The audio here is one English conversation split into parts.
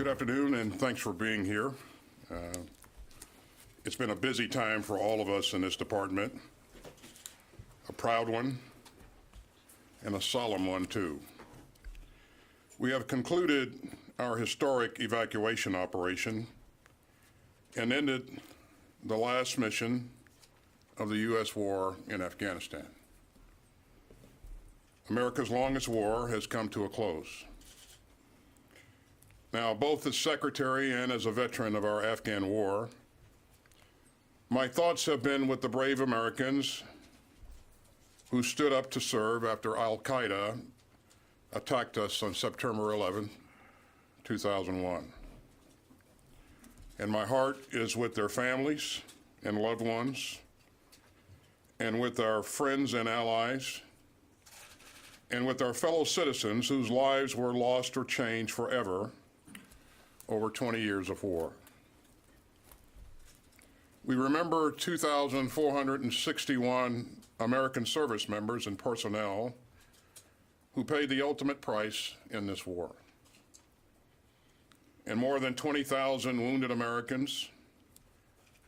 Good afternoon, and thanks for being here. It's been a busy time for all of us in this department, a proud one, and a solemn one, too. We have concluded our historic evacuation operation and ended the last mission of the U.S. war in Afghanistan. America's longest war has come to a close. Now, both as secretary and as a veteran of our Afghan war, my thoughts have been with the brave Americans who stood up to serve after al-Qaeda attacked us on September 11, 2001. And my heart is with their families and loved ones, and with our friends and allies, and with our fellow citizens whose lives were lost or changed forever over 20 years of war. We remember 2,461 American service members and personnel who paid the ultimate price in this war, and more than 20,000 wounded Americans,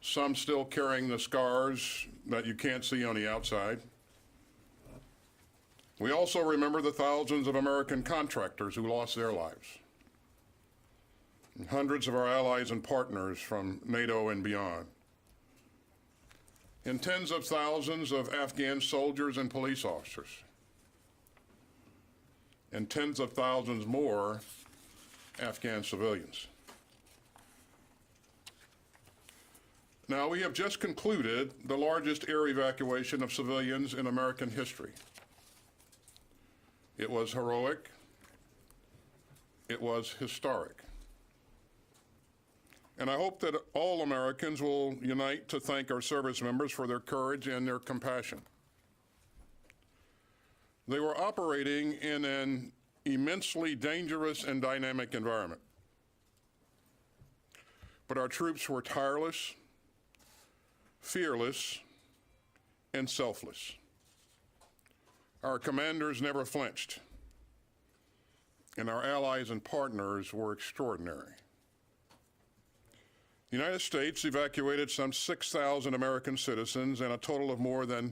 some still carrying the scars that you can't see on the outside. We also remember the thousands of American contractors who lost their lives, and hundreds of our allies and partners from NATO and beyond, and tens of thousands of Afghan soldiers and police officers, and tens of thousands more Afghan civilians. Now, we have just concluded the largest air evacuation of civilians in American history. It was heroic. It was historic. And I hope that all Americans will unite to thank our service members for their courage and their compassion. They were operating in an immensely dangerous and dynamic environment. But our troops were tireless, fearless, and selfless. Our commanders never flinched, and our allies and partners were extraordinary. The United States evacuated some 6,000 American citizens and a total of more than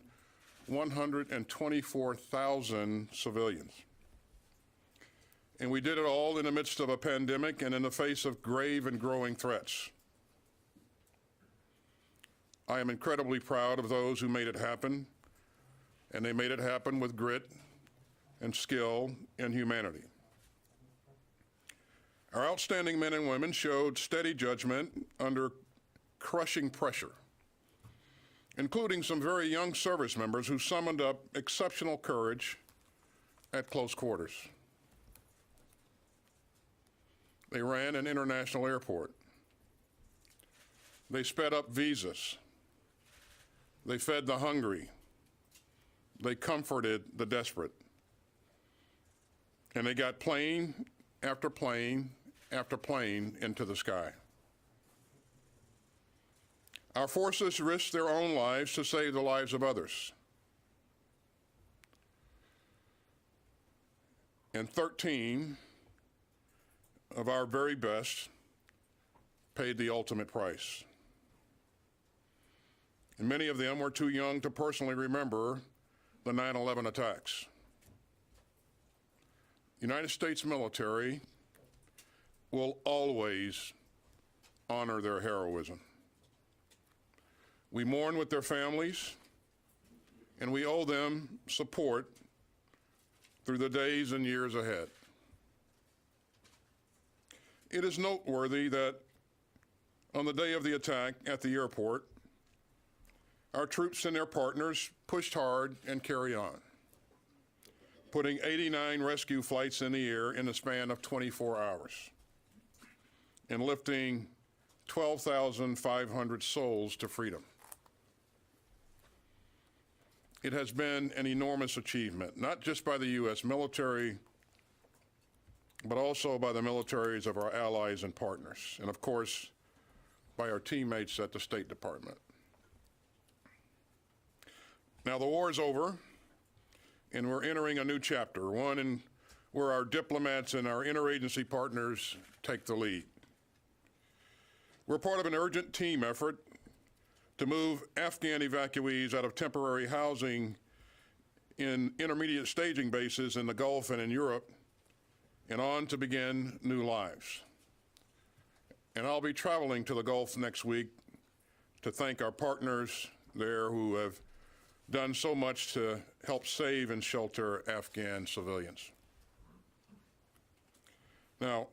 124,000 civilians. And we did it all in the midst of a pandemic and in the face of grave and growing threats. I am incredibly proud of those who made it happen, and they made it happen with grit and skill and humanity. Our outstanding men and women showed steady judgment under crushing pressure, including some very young service members who summoned up exceptional courage at close quarters. They ran an international airport. They sped up visas. They fed the hungry. They comforted the desperate. And they got plane after plane after plane into the sky. Our forces risked their own lives to save the lives of others. And 13 of our very best paid the ultimate price. And many of them were too young to personally remember the 9/11 attacks. The United States military will always honor their heroism. We mourn with their families, and we owe them support through the days and years ahead. It is noteworthy that on the day of the attack at the airport, our troops and their partners pushed hard and carried on, putting 89 rescue flights in the air in the span of 24 hours and lifting 12,500 souls to freedom. It has been an enormous achievement, not just by the U.S. military, but also by the militaries of our allies and partners, and of course, by our teammates at the State Department. Now, the war is over, and we're entering a new chapter, one where our diplomats and our interagency partners take the lead. We're part of an urgent team effort to move Afghan evacuees out of temporary housing in intermediate staging bases in the Gulf and in Europe and on to begin new lives. And I'll be traveling to the Gulf next week to thank our partners there who have done so much to help save and shelter Afghan civilians. Now,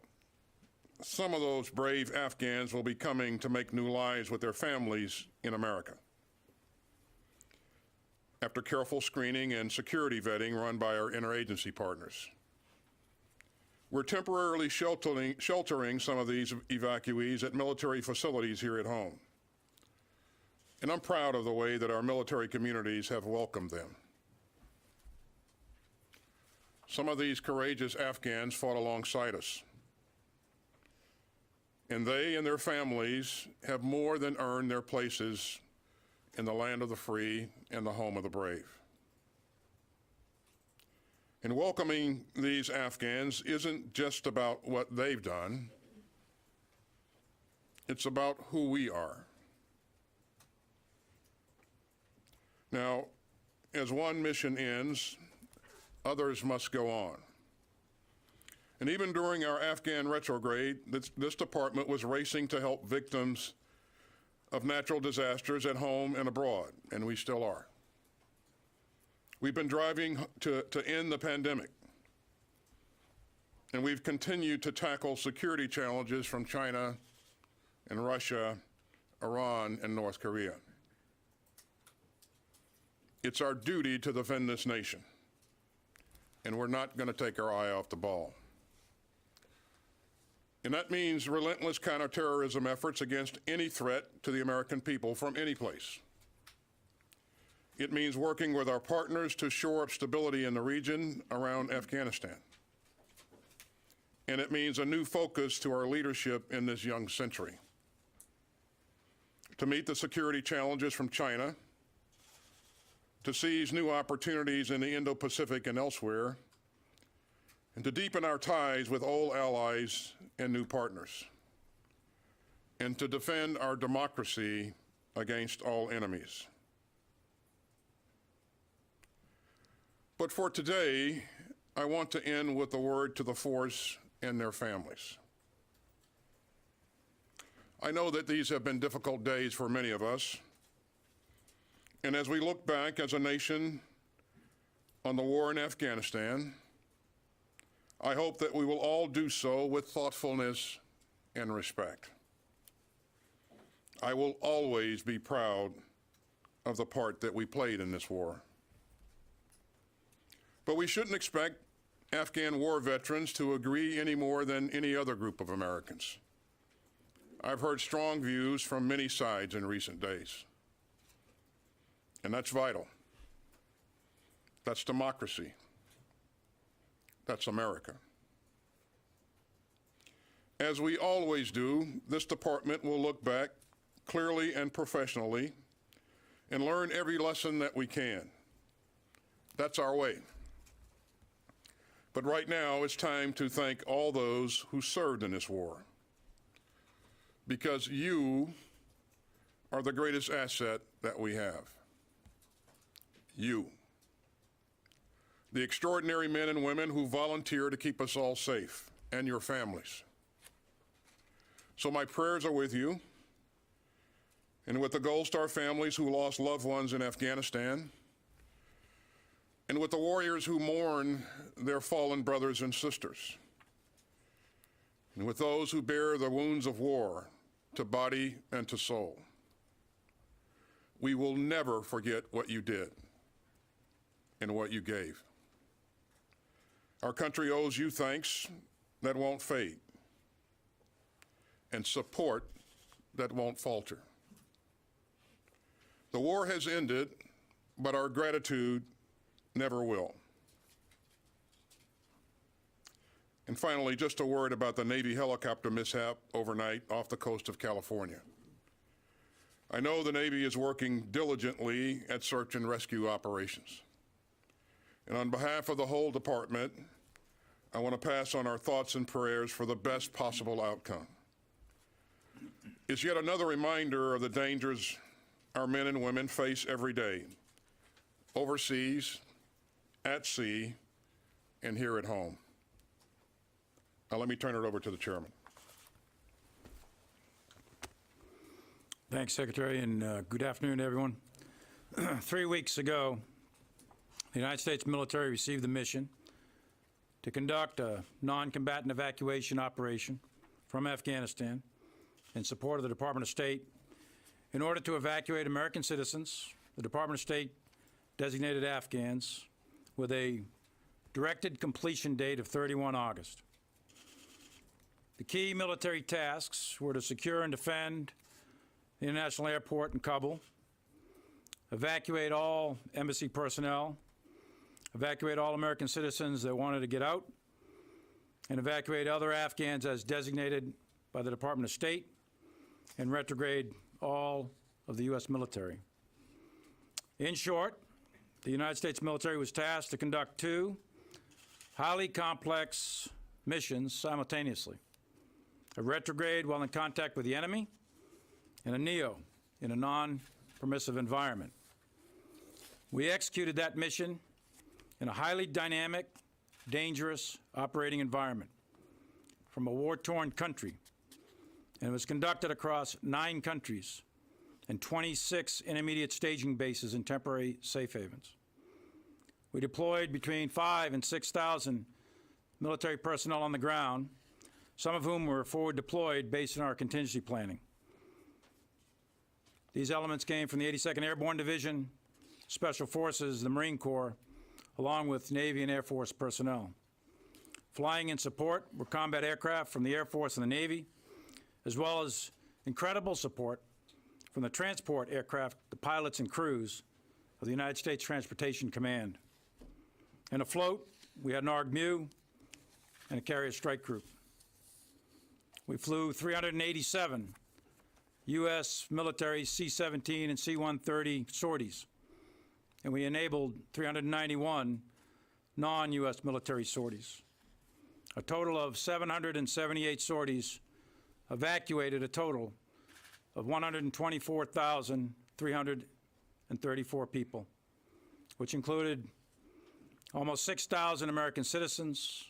some of those brave Afghans will be coming to make new lives with their families in America after careful screening and security vetting run by our interagency partners. We're temporarily sheltering some of these evacuees at military facilities here at home. And I'm proud of the way that our military communities have welcomed them. Some of these courageous Afghans fought alongside us. And they and their families have more than earned their places in the land of the free and the home of the brave. And welcoming these Afghans isn't just about what they've done, it's about who we are. Now, as one mission ends, others must go on. And even during our Afghan retrograde, this department was racing to help victims of natural disasters at home and abroad, and we still are. We've been driving to end the pandemic, and we've continued to tackle security challenges from China and Russia, Iran, and North Korea. It's our duty to defend this nation, and we're not going to take our eye off the ball. And that means relentless counterterrorism efforts against any threat to the American people from any place. It means working with our partners to shore up stability in the region around Afghanistan. And it means a new focus to our leadership in this young century. To meet the security challenges from China, to seize new opportunities in the Indo-Pacific and elsewhere, and to deepen our ties with old allies and new partners, and to defend our democracy against all enemies. But for today, I want to end with a word to the force and their families. I know that these have been difficult days for many of us, and as we look back as a nation on the war in Afghanistan, I hope that we will all do so with thoughtfulness and respect. I will always be proud of the part that we played in this war. But we shouldn't expect Afghan war veterans to agree any more than any other group of Americans. I've heard strong views from many sides in recent days, and that's vital. That's democracy. That's America. As we always do, this department will look back clearly and professionally and learn every lesson that we can. That's our way. But right now, it's time to thank all those who served in this war, because you are the greatest asset that we have. You. The extraordinary men and women who volunteer to keep us all safe, and your families. So my prayers are with you, and with the Gold Star families who lost loved ones in Afghanistan, and with the warriors who mourn their fallen brothers and sisters, and with those who bear the wounds of war to body and to soul. We will never forget what you did and what you gave. Our country owes you thanks that won't fade, and support that won't falter. The war has ended, but our gratitude never will. And finally, just a word about the Navy helicopter mishap overnight off the coast of California. I know the Navy is working diligently at search and rescue operations. And on behalf of the whole department, I want to pass on our thoughts and prayers for the best possible outcome. It's yet another reminder of the dangers our men and women face every day, overseas, at sea, and here at home. Now let me turn it over to the chairman. Thanks, Secretary, and good afternoon, everyone. 3 weeks ago, the United States military received the mission to conduct a non-combatant evacuation operation from Afghanistan in support of the Department of State. In order to evacuate American citizens, the Department of State designated Afghans with a directed completion date of 31 August. The key military tasks were to secure and defend the international airport in Kabul, evacuate all embassy personnel, evacuate all American citizens that wanted to get out, and evacuate other Afghans as designated by the Department of State, and retrograde all of the U.S. military. In short, the United States military was tasked to conduct two highly complex missions simultaneously: a retrograde while in contact with the enemy, and a NEO in a non-permissive environment. We executed that mission in a highly dynamic, dangerous operating environment from a war-torn country, and it was conducted across 9 countries and 26 intermediate staging bases and temporary safe havens. We deployed between 5,000 and 6,000 military personnel on the ground, some of whom were forward deployed based on our contingency planning. These elements came from the 82nd Airborne Division, Special Forces, the Marine Corps, along with Navy and Air Force personnel. Flying in support were combat aircraft from the Air Force and the Navy, as well as incredible support from the transport aircraft, the pilots and crews of the United States Transportation Command. And afloat, we had an ARG-MU and a carrier strike group. We flew 387 U.S. military C-17 and C-130 sorties, and we enabled 391 non-U.S. military sorties. A total of 778 sorties evacuated a total of 124,334 people, which included almost 6,000 American citizens,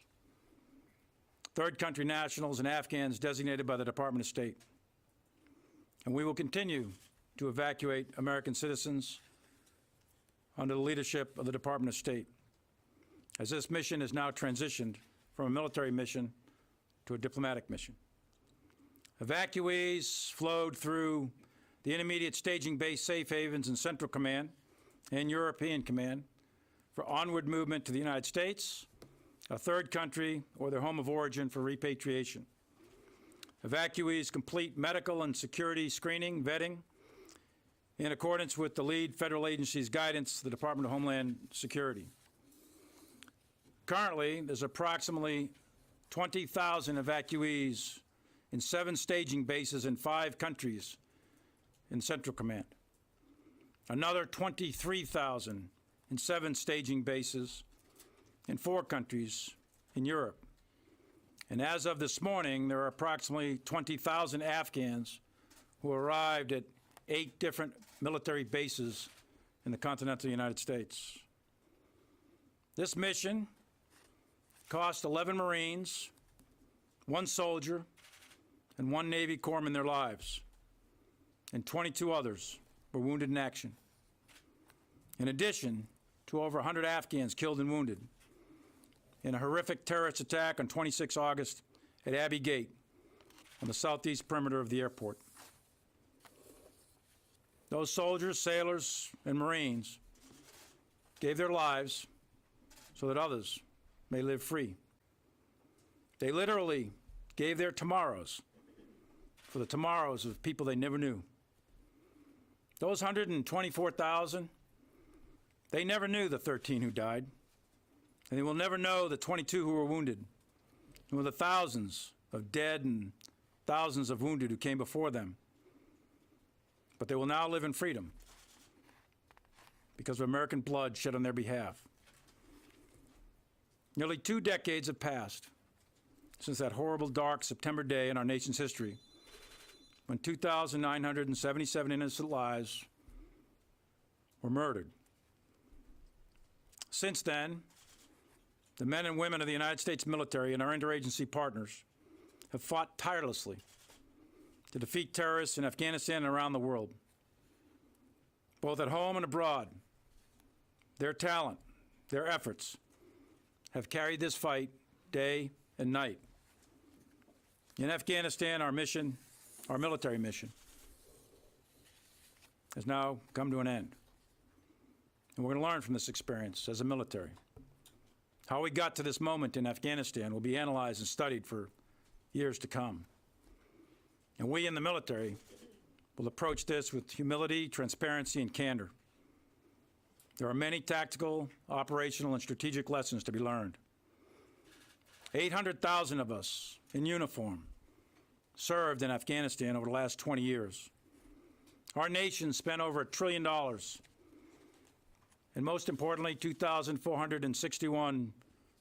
third country nationals, and Afghans designated by the Department of State. And we will continue to evacuate American citizens under the leadership of the Department of State, as this mission is now transitioned from a military mission to a diplomatic mission. Evacuees flowed through the intermediate staging base safe havens in Central Command and European Command for onward movement to the United States, a third country, or their home of origin for repatriation. Evacuees complete medical and security screening, vetting, in accordance with the lead federal agency's guidance, the Department of Homeland Security. Currently, there's approximately 20,000 evacuees in 7 staging bases in 5 countries in Central Command. Another 23,000 in 7 staging bases in 4 countries in Europe. And as of this morning, there are approximately 20,000 Afghans who arrived at 8 different military bases in the continental United States. This mission cost 11 Marines, 1 soldier, and 1 Navy corpsman their lives, and 22 others were wounded in action. In addition to over 100 Afghans killed and wounded in a horrific terrorist attack on 26 August at Abbey Gate on the southeast perimeter of the airport. Those soldiers, sailors, and Marines gave their lives so that others may live free. They literally gave their tomorrows for the tomorrows of people they never knew. Those 124,000, they never knew the 13 who died, and they will never know the 22 who were wounded, and the thousands of dead and thousands of wounded who came before them. But they will now live in freedom because of American blood shed on their behalf. Nearly 2 decades have passed since that horrible, dark September day in our nation's history when 2,977 innocent lives were murdered. Since then, the men and women of the United States military and our interagency partners have fought tirelessly to defeat terrorists in Afghanistan and around the world, both at home and abroad. Their talent, their efforts have carried this fight day and night. In Afghanistan, our mission, our military mission, has now come to an end. And we're going to learn from this experience as a military. How we got to this moment in Afghanistan will be analyzed and studied for years to come. And we in the military will approach this with humility, transparency, and candor. There are many tactical, operational, and strategic lessons to be learned. 800,000 of us in uniform served in Afghanistan over the last 20 years. Our nation spent over $1 trillion, and most importantly, 2,461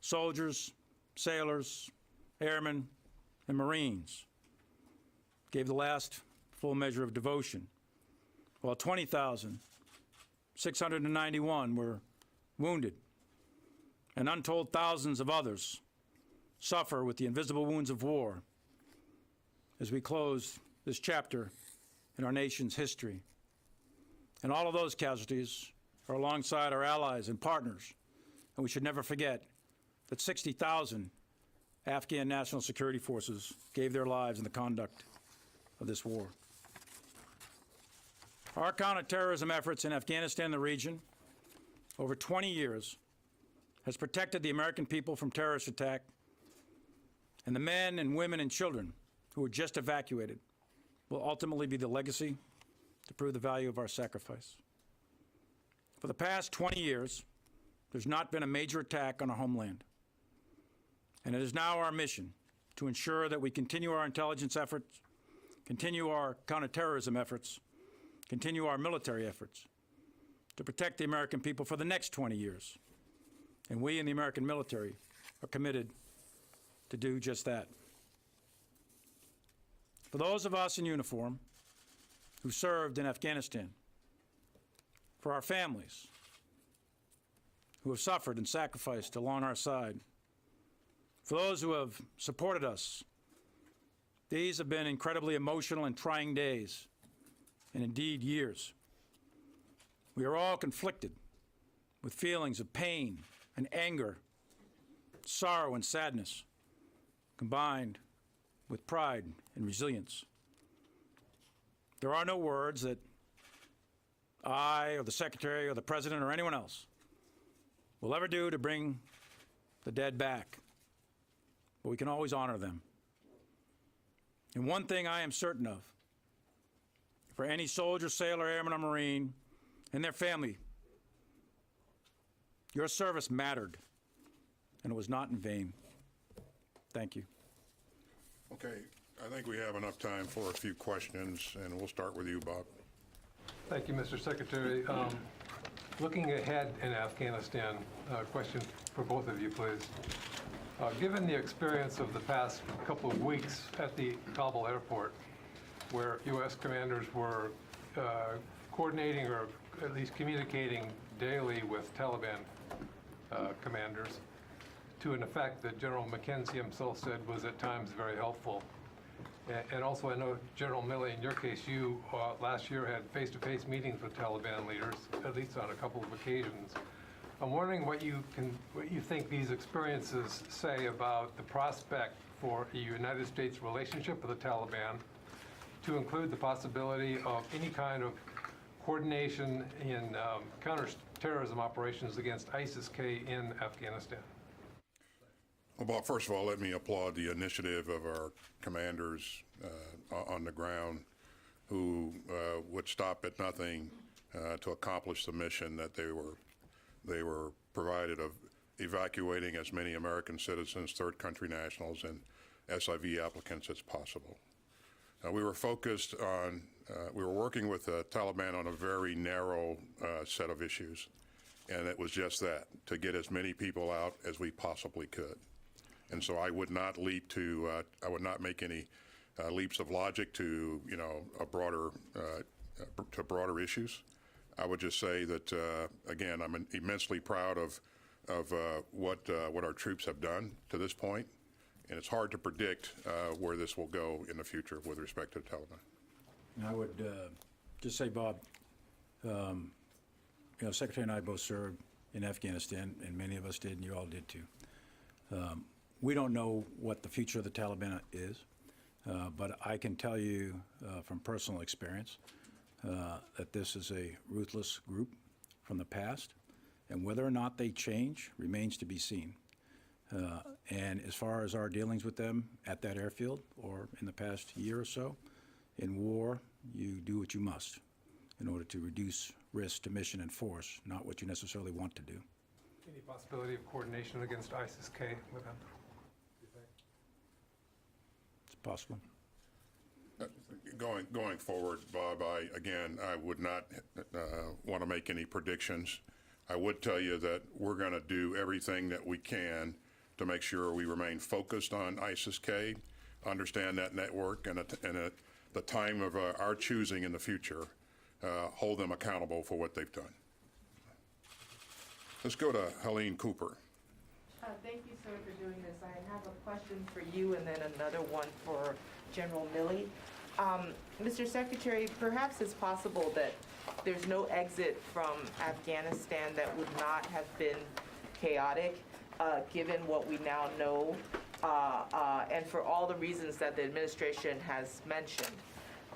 soldiers, sailors, airmen, and Marines gave the last full measure of devotion, while 20,691 were wounded, and untold thousands of others suffer with the invisible wounds of war as we close this chapter in our nation's history. And all of those casualties are alongside our allies and partners, and we should never forget that 60,000 Afghan national security forces gave their lives in the conduct of this war. Our counterterrorism efforts in Afghanistan and the region over 20 years has protected the American people from terrorist attack, and the men and women and children who were just evacuated will ultimately be the legacy to prove the value of our sacrifice. For the past 20 years, there's not been a major attack on our homeland, and it is now our mission to ensure that we continue our intelligence efforts, continue our counterterrorism efforts, continue our military efforts to protect the American people for the next 20 years. And we in the American military are committed to do just that. For those of us in uniform who served in Afghanistan, for our families who have suffered and sacrificed along our side, for those who have supported us, these have been incredibly emotional and trying days, and indeed years. We are all conflicted with feelings of pain and anger, sorrow and sadness. combined with pride and resilience. There are no words that I or the Secretary or the President or anyone else will ever do to bring the dead back, but we can always honor them. And one thing I am certain of, for any soldier, sailor, airman, or Marine and their family, your service mattered, and it was not in vain. Thank you. Okay, I think we have enough time for a few questions, and we'll start with you, Bob. Thank you, Mr. Secretary. Looking ahead in Afghanistan, question for both of you, please. Given the experience of the past couple of weeks at the Kabul airport, where U.S. commanders were coordinating or at least communicating daily with Taliban commanders, to an effect that General McKenzie himself said was at times very helpful. And also, I know, General Milley, in your case, you last year had face-to-face meetings with Taliban leaders, at least on a couple of occasions. I'm wondering what you think these experiences say about the prospect for a United States relationship with the Taliban, to include the possibility of any kind of coordination in counterterrorism operations against ISIS-K in Afghanistan. Well, Bob, first of all, let me applaud the initiative of our commanders on the ground who would stop at nothing to accomplish the mission that they were provided of evacuating as many American citizens, third country nationals, and SIV applicants as possible. We were focused on, we were working with the Taliban on a very narrow set of issues, and it was just that, to get as many people out as we possibly could. And so I would not leap to, I would not make any leaps of logic to, a broader, to broader issues. I would just say that, again, I'm immensely proud of what our troops have done to this point, and it's hard to predict where this will go in the future with respect to the Taliban. And I would just say, Bob, Secretary and I both served in Afghanistan, and many of us did, and you all did too. We don't know what the future of the Taliban is, but I can tell you from personal experience that this is a ruthless group from the past, and whether or not they change remains to be seen. And as far as our dealings with them at that airfield or in the past year or so, in war, you do what you must in order to reduce risk to mission and force, not what you necessarily want to do. Any possibility of coordination against ISIS-K with them? It's possible. Going forward, Bob, I would not want to make any predictions. I would tell you that we're going to do everything that we can to make sure we remain focused on ISIS-K, understand that network, and at the time of our choosing in the future, hold them accountable for what they've done. Let's go to Helene Cooper. Thank you, sir, for doing this. I have a question for you and then another one for General Milley. Mr. Secretary, perhaps it's possible that there's no exit from Afghanistan that would not have been chaotic, given what we now know, and for all the reasons that the administration has mentioned.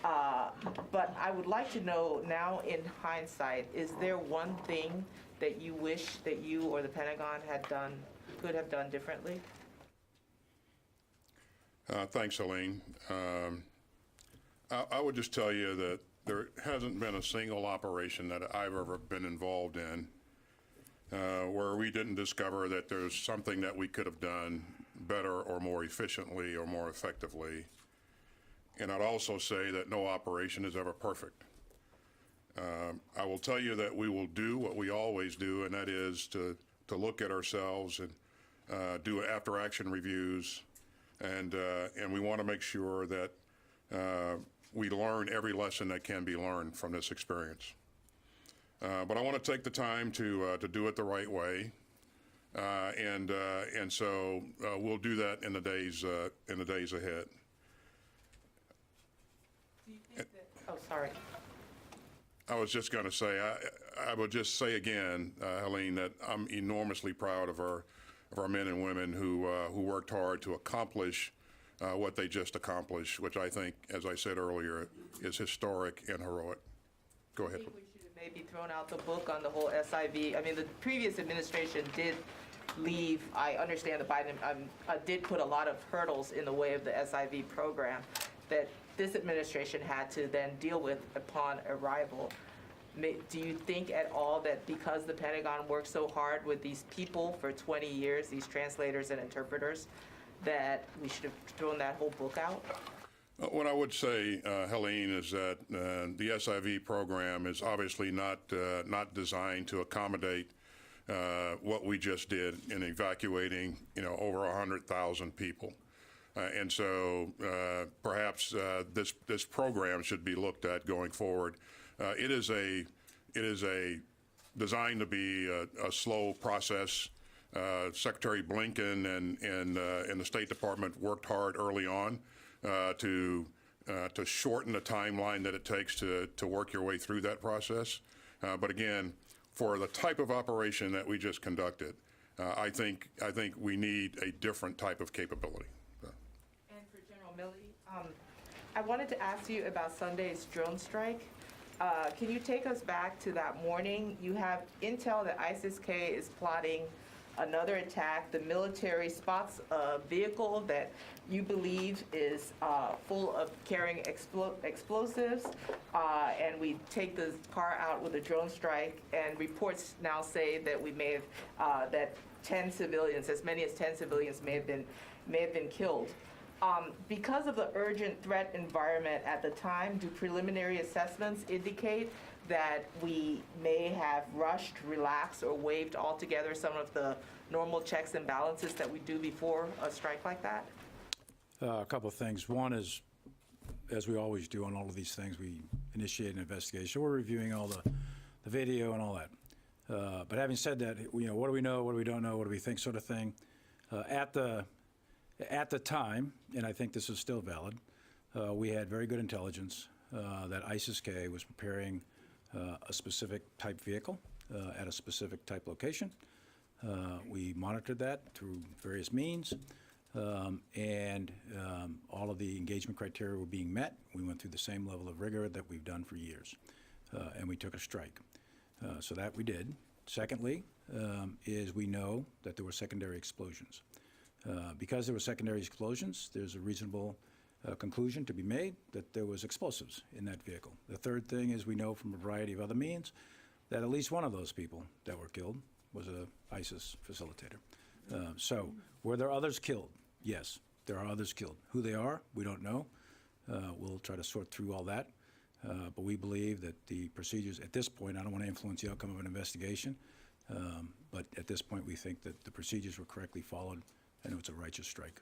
But I would like to know now, in hindsight, is there one thing that you wish that you or the Pentagon could have done differently? Thanks, Helene. I would just tell you that there hasn't been a single operation that I've ever been involved in where we didn't discover that there's something that we could have done better or more efficiently or more effectively. And I'd also say that no operation is ever perfect. I will tell you that we will do what we always do, and that is to look at ourselves and do after-action reviews, and we want to make sure that we learn every lesson that can be learned from this experience. But I want to take the time to do it the right way, and so we'll do that in the days ahead. Do you think that, oh, sorry. I was just going to say, I would just say again, Helene, that I'm enormously proud of our men and women who worked hard to accomplish what they just accomplished, which I think, as I said earlier, is historic and heroic. Go ahead. I think we should have maybe thrown out the book on the whole SIV. I mean, the previous administration did leave, I understand the Biden did put a lot of hurdles in the way of the SIV program that this administration had to then deal with upon arrival. Do you think at all that because the Pentagon worked so hard with these people for 20 years, these translators and interpreters, that we should have thrown that whole book out? What I would say, Helene, is that the SIV program is obviously not designed to accommodate what we just did in evacuating, over 100,000 people. And so perhaps this program should be looked at going forward. It is a designed to be a slow process. Secretary Blinken and the State Department worked hard early on to shorten the timeline that it takes to work your way through that process. But again, for the type of operation that we just conducted, I think we need a different type of capability. And for General Milley, I wanted to ask you about Sunday's drone strike. Can you take us back to that morning? You have intel that ISIS-K is plotting another attack. The military spots a vehicle that you believe is full of carrying explosives, and we take the car out with a drone strike, and reports now say that we may have, that 10 civilians, as many as 10 civilians may have been killed. Because of the urgent threat environment at the time, do preliminary assessments indicate that we may have rushed, relaxed, or waived altogether some of the normal checks and balances that we do before a strike like that? A couple of things. One is, as we always do on all of these things, we initiate an investigation. We're reviewing all the video and all that. But having said that, what do we know, what do we don't know, what do we think, sort of thing. At the time, and I think this is still valid, we had very good intelligence that ISIS-K was preparing a specific type vehicle at a specific type location. We monitored that through various means, and all of the engagement criteria were being met. We went through the same level of rigor that we've done for years, and we took a strike. So that we did. Secondly, is we know that there were secondary explosions. Because there were secondary explosions, there's a reasonable conclusion to be made that there was explosives in that vehicle. The third thing is we know from a variety of other means that at least one of those people that were killed was a ISIS facilitator. So were there others killed? Yes, there are others killed. Who they are, we don't know. We'll try to sort through all that. But we believe that the procedures at this point, I don't want to influence the outcome of an investigation, but at this point we think that the procedures were correctly followed and it was a righteous strike.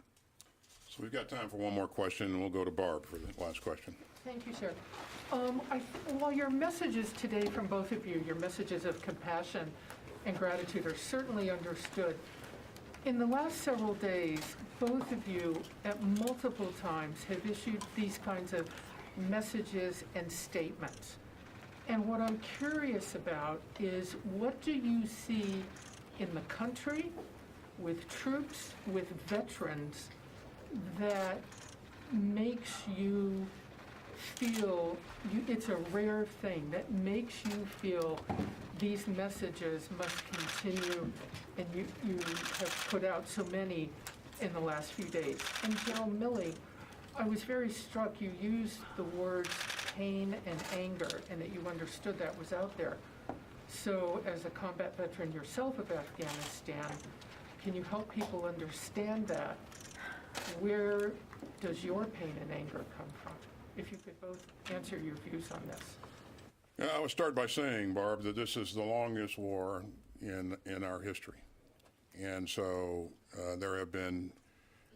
So we've got time for one more question, and we'll go to Barb for the last question. Thank you, sir. Well, your messages today from both of you, your messages of compassion and gratitude are certainly understood. In the last several days, both of you at multiple times have issued these kinds of messages and statements. And what I'm curious about is, what do you see in the country, with troops, with veterans, that makes you feel, it's a rare thing, that makes you feel these messages must continue, and you have put out so many in the last few days? And General Milley, I was very struck you used the words pain and anger, and that you understood that was out there. So as a combat veteran yourself of Afghanistan, can you help people understand that? Where does your pain and anger come from? If you could both answer your views on this. I would start by saying, Barb, that this is the longest war in our history. And so there have been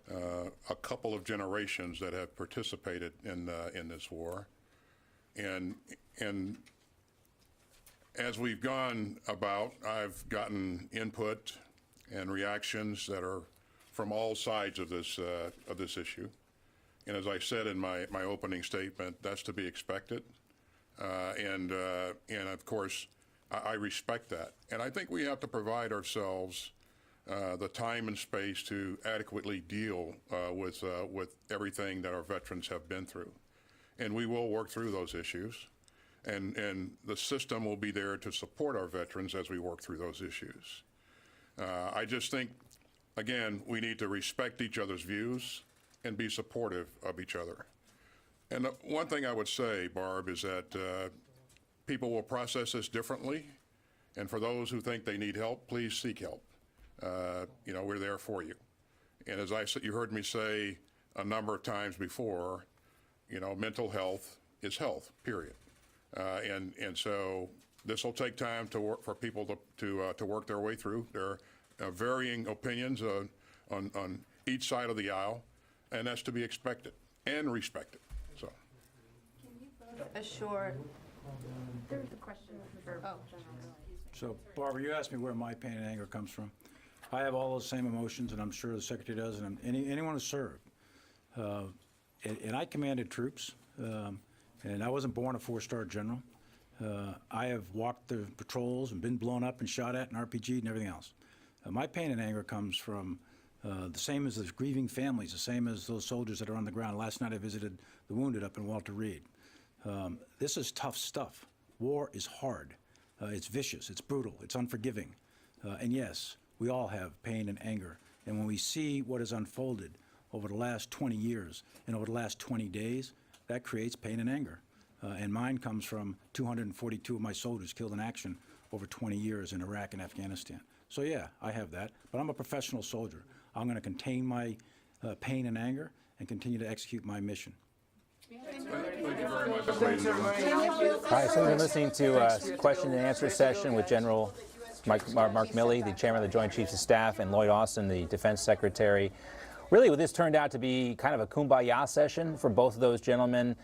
a couple of generations that have participated in this war. And as we've gone about, I've gotten input and reactions that are from all sides of this issue. And as I said in my opening statement, that's to be expected. And of course, I respect that. And I think we have to provide ourselves the time and space to adequately deal with everything that our veterans have been through. And we will work through those issues. And the system will be there to support our veterans as we work through those issues. I just think, again, we need to respect each other's views and be supportive of each other. And one thing I would say, Barb, is that people will process this differently. And for those who think they need help, please seek help. We're there for you. And as I said, you heard me say a number of times before, mental health is health, period. And so this will take time to work for people to work their way through. There are varying opinions on each side of the aisle, and that's to be expected and respected. So. Assure. There's a question for General. So, Barbara, you asked me where my pain and anger comes from. I have all those same emotions, and I'm sure the Secretary does, and anyone who served. And I commanded troops, and I wasn't born a four-star general. I have walked the patrols and been blown up and shot at and RPG'd and everything else. My pain and anger comes from the same as the grieving families, the same as those soldiers that are on the ground. Last night I visited the wounded up in Walter Reed. This is tough stuff. War is hard. It's vicious, it's brutal, it's unforgiving. And yes, we all have pain and anger. And when we see what has unfolded over the last 20 years and over the last 20 days, that creates pain and anger. And mine comes from 242 of my soldiers killed in action over 20 years in Iraq and Afghanistan. So yeah, I have that, but I'm a professional soldier. I'm going to contain my pain and anger and continue to execute my mission. Thank you very much, ladies and gentlemen. All right, so we've been listening to a question and answer session with General Mark Milley, the Chairman of the Joint Chiefs of Staff, and Lloyd Austin, the Defense Secretary. Really, this turned out to be kind of a kumbaya session for both of those gentlemen,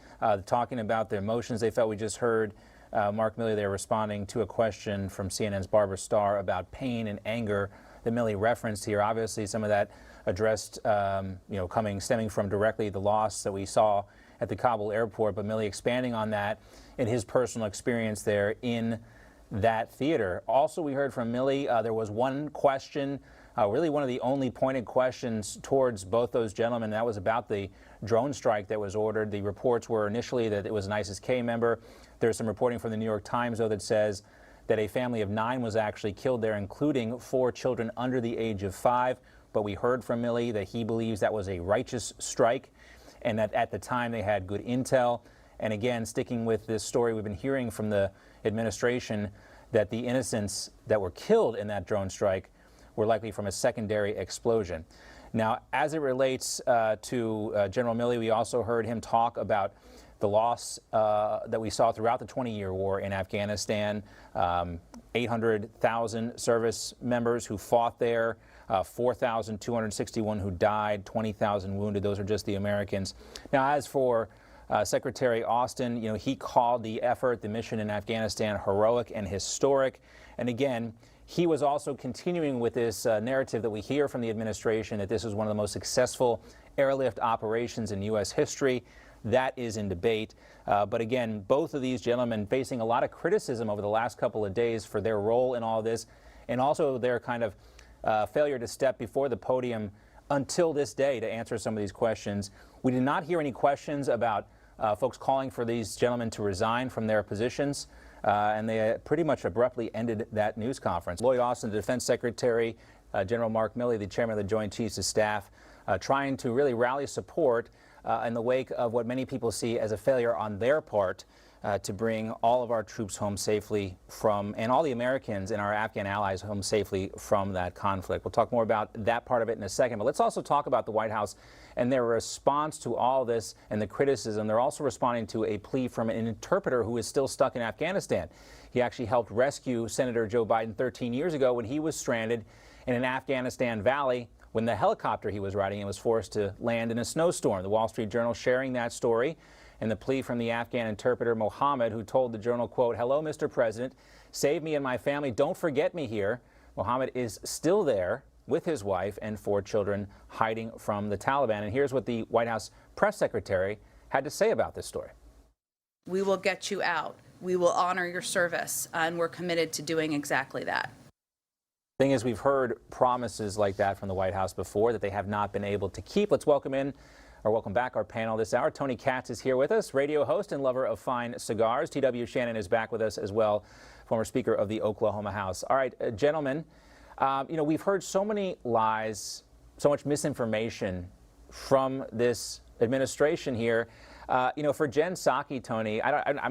talking about the emotions they felt. We just heard Mark Milley there responding to a question from CNN's Barbara Starr about pain and anger that Milley referenced here. Obviously, some of that addressed, stemming from directly the loss that we saw at the Kabul airport, but Milley expanding on that in his personal experience there in that theater. Also, we heard from Milley, there was one question, really one of the only pointed questions towards both those gentlemen, and that was about the drone strike that was ordered. The reports were initially that it was an ISIS-K member. There's some reporting from the New York Times, though, that says that a family of 9 was actually killed there, including 4 children under the age of 5. But we heard from Milley that he believes that was a righteous strike, and that at the time they had good intel. And again, sticking with this story we've been hearing from the administration, that the innocents that were killed in that drone strike were likely from a secondary explosion. Now, as it relates to General Milley, we also heard him talk about the loss that we saw throughout the 20-year war in Afghanistan, 800,000 service members who fought there, 4,261 who died, 20,000 wounded. Those are just the Americans. Now, as for Secretary Austin, he called the effort, the mission in Afghanistan, heroic and historic. And again, he was also continuing with this narrative that we hear from the administration that this is one of the most successful airlift operations in U.S. history. That is in debate. But again, both of these gentlemen facing a lot of criticism over the last couple of days for their role in all this, and also their kind of failure to step before the podium until this day to answer some of these questions. We did not hear any questions about folks calling for these gentlemen to resign from their positions, and they pretty much abruptly ended that news conference. Lloyd Austin, the Defense Secretary, General Mark Milley, the Chairman of the Joint Chiefs of Staff, trying to really rally support in the wake of what many people see as a failure on their part to bring all of our troops home safely from, and all the Americans and our Afghan allies home safely from that conflict. We'll talk more about that part of it in a second, but let's also talk about the White House and their response to all this and the criticism. They're also responding to a plea from an interpreter who is still stuck in Afghanistan. He actually helped rescue Senator Joe Biden 13 years ago when he was stranded in an Afghanistan valley when the helicopter he was riding in was forced to land in a snowstorm. The Wall Street Journal sharing that story and the plea from the Afghan interpreter Mohammed, who told the Journal, quote, "Hello, Mr. President, save me and my family, don't forget me here." Mohammed is still there with his wife and 4 children hiding from the Taliban. And here's what the White House press secretary had to say about this story. We will get you out. We will honor your service, and we're committed to doing exactly that. Thing is, we've heard promises like that from the White House before that they have not been able to keep. Let's welcome back our panel this hour. Tony Katz is here with us, radio host and lover of fine cigars. T.W. Shannon is back with us as well, former Speaker of the Oklahoma House. All right, gentlemen, we've heard so many lies, so much misinformation from this administration here. For Jen Psaki, Tony,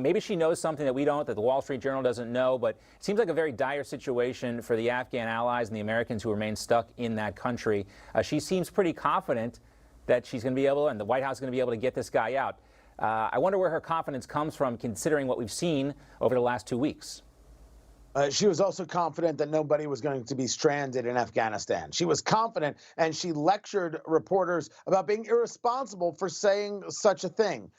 maybe she knows something that we don't, that the Wall Street Journal doesn't know, but it seems like a very dire situation for the Afghan allies and the Americans who remain stuck in that country. She seems pretty confident that she's going to be able, and the White House is going to be able to get this guy out. I wonder where her confidence comes from, considering what we've seen over the last 2 weeks. She was also confident that nobody was going to be stranded in Afghanistan. She was confident, and she lectured reporters about being irresponsible for saying such a thing.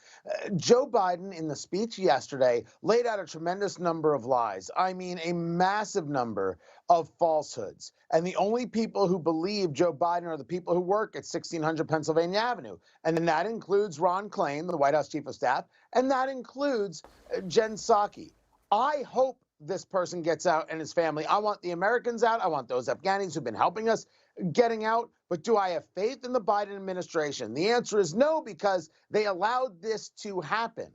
Joe Biden, in the speech yesterday, laid out a tremendous number of lies. I mean, a massive number of falsehoods. And the only people who believe Joe Biden are the people who work at 1600 Pennsylvania Avenue. And then that includes Ron Klain, the White House Chief of Staff, and that includes Jen Psaki. I hope this person gets out and his family. I want the Americans out. I want those Afghanis who've been helping us getting out. But do I have faith in the Biden administration? The answer is no, because they allowed this to happen.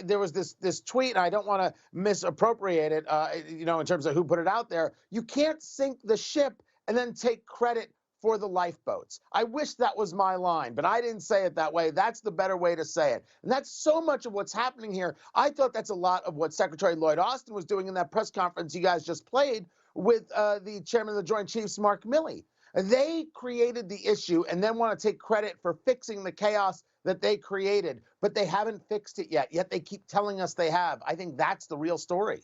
There was this tweet, and I don't want to misappropriate it, in terms of who put it out there. You can't sink the ship and then take credit for the lifeboats. I wish that was my line, but I didn't say it that way. That's the better way to say it. And that's so much of what's happening here. I thought that's a lot of what Secretary Lloyd Austin was doing in that press conference you guys just played with the chairman of the Joint Chiefs, Mark Milley. They created the issue and then want to take credit for fixing the chaos that they created, but they haven't fixed it yet they keep telling us they have. I think that's the real story.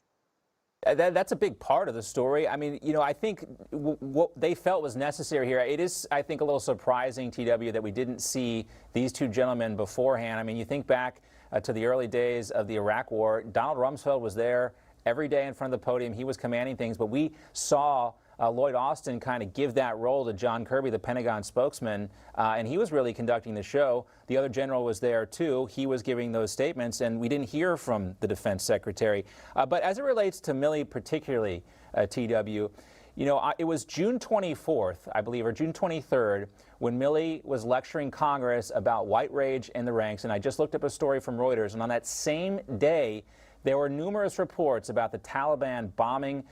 That's a big part of the story. I mean, I think what they felt was necessary here. It is, I think, a little surprising, TW, that we didn't see these two gentlemen beforehand. I mean, you think back to the early days of the Iraq War. Donald Rumsfeld was there every day in front of the podium. He was commanding things, but we saw Lloyd Austin kind of give that role to John Kirby, the Pentagon spokesman, and he was really conducting the show. The other general was there, too. He was giving those statements, and we didn't hear from the defense secretary. But as it relates to Milley particularly, TW, it was June 24th, I believe, or June 23rd, when Milley was lecturing Congress about white rage in the ranks, and I just looked up a story from Reuters, and on that same day, there were numerous reports about the Taliban bombing,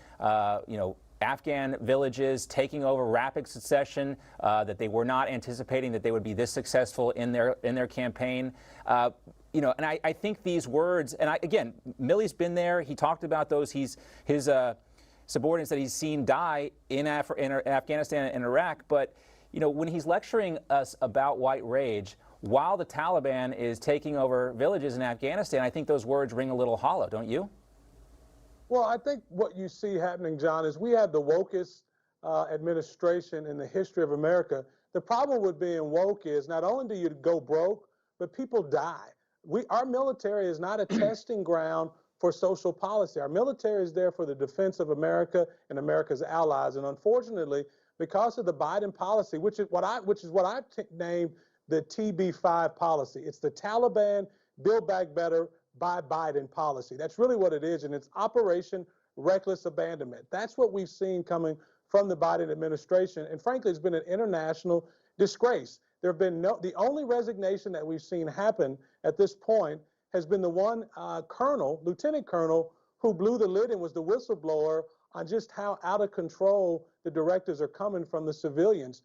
Afghan villages, taking over rapid succession, that they were not anticipating that they would be this successful in their campaign. And I think these words, and again, Milley's been there. He talked about those. His subordinates that he's seen die in Afghanistan and Iraq. But when he's lecturing us about white rage, while the Taliban is taking over villages in Afghanistan, I think those words ring a little hollow, don't you? Well, I think what you see happening, John, is we have the wokest administration in the history of America. The problem with being woke is not only do you go broke, but people die. Our military is not a testing ground for social policy. Our military is there for the defense of America and America's allies. And unfortunately, because of the Biden policy, which is what I've named the TB5 policy, it's the Taliban Build Back Better by Biden policy. That's really what it is, and it's Operation Reckless Abandonment. That's what we've seen coming from the Biden administration, and frankly, it's been an international disgrace. There have been the only resignation that we've seen happen at this point has been the one lieutenant colonel, who blew the lid and was the whistleblower on just how out of control the directives are coming from the civilians.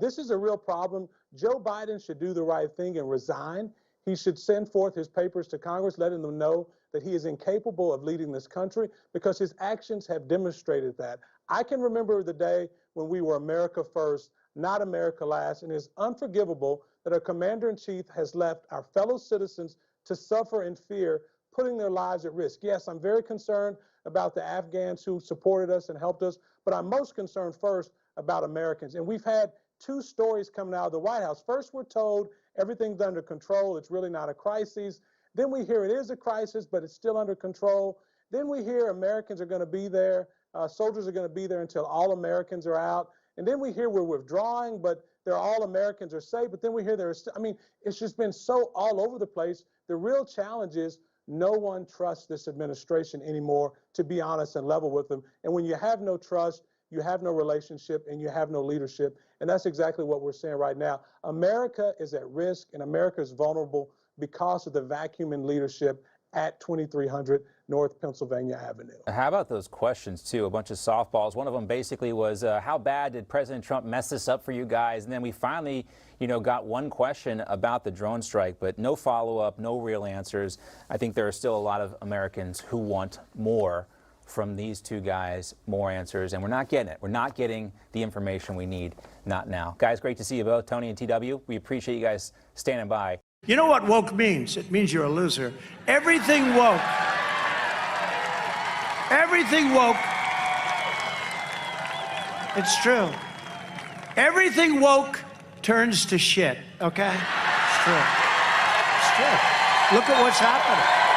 This is a real problem. Joe Biden should do the right thing and resign. He should send forth his papers to Congress, letting them know that he is incapable of leading this country, because his actions have demonstrated that. I can remember the day when we were America first, not America last, and it's unforgivable that our commander-in-chief has left our fellow citizens to suffer in fear, putting their lives at risk. Yes, I'm very concerned about the Afghans who supported us and helped us, but I'm most concerned first about Americans. And we've had two stories coming out of the White House. First, we're told everything's under control. It's really not a crisis. Then we hear it is a crisis, but it's still under control. Then we hear Americans are going to be there. Soldiers are going to be there until all Americans are out. And then we hear we're withdrawing, but all Americans are safe. But then we hear it's just been so all over the place. The real challenge is no one trusts this administration anymore, to be honest and level with them. And when you have no trust, you have no relationship, and you have no leadership. And that's exactly what we're saying right now. America is at risk, and America is vulnerable because of the vacuum in leadership at 2300 North Pennsylvania Avenue. How about those questions, too? A bunch of softballs. One of them basically was, how bad did President Trump mess this up for you guys? And then we finally, got one question about the drone strike, but no follow-up, no real answers. I think there are still a lot of Americans who want more from these two guys, more answers, and we're not getting it. We're not getting the information we need, not now. Guys, great to see you both, Tony and TW. We appreciate you guys standing by. You know what woke means? It means you're a loser. Everything woke. Everything woke. It's true. Everything woke turns to shit, okay? It's true. It's true. Look at what's happening.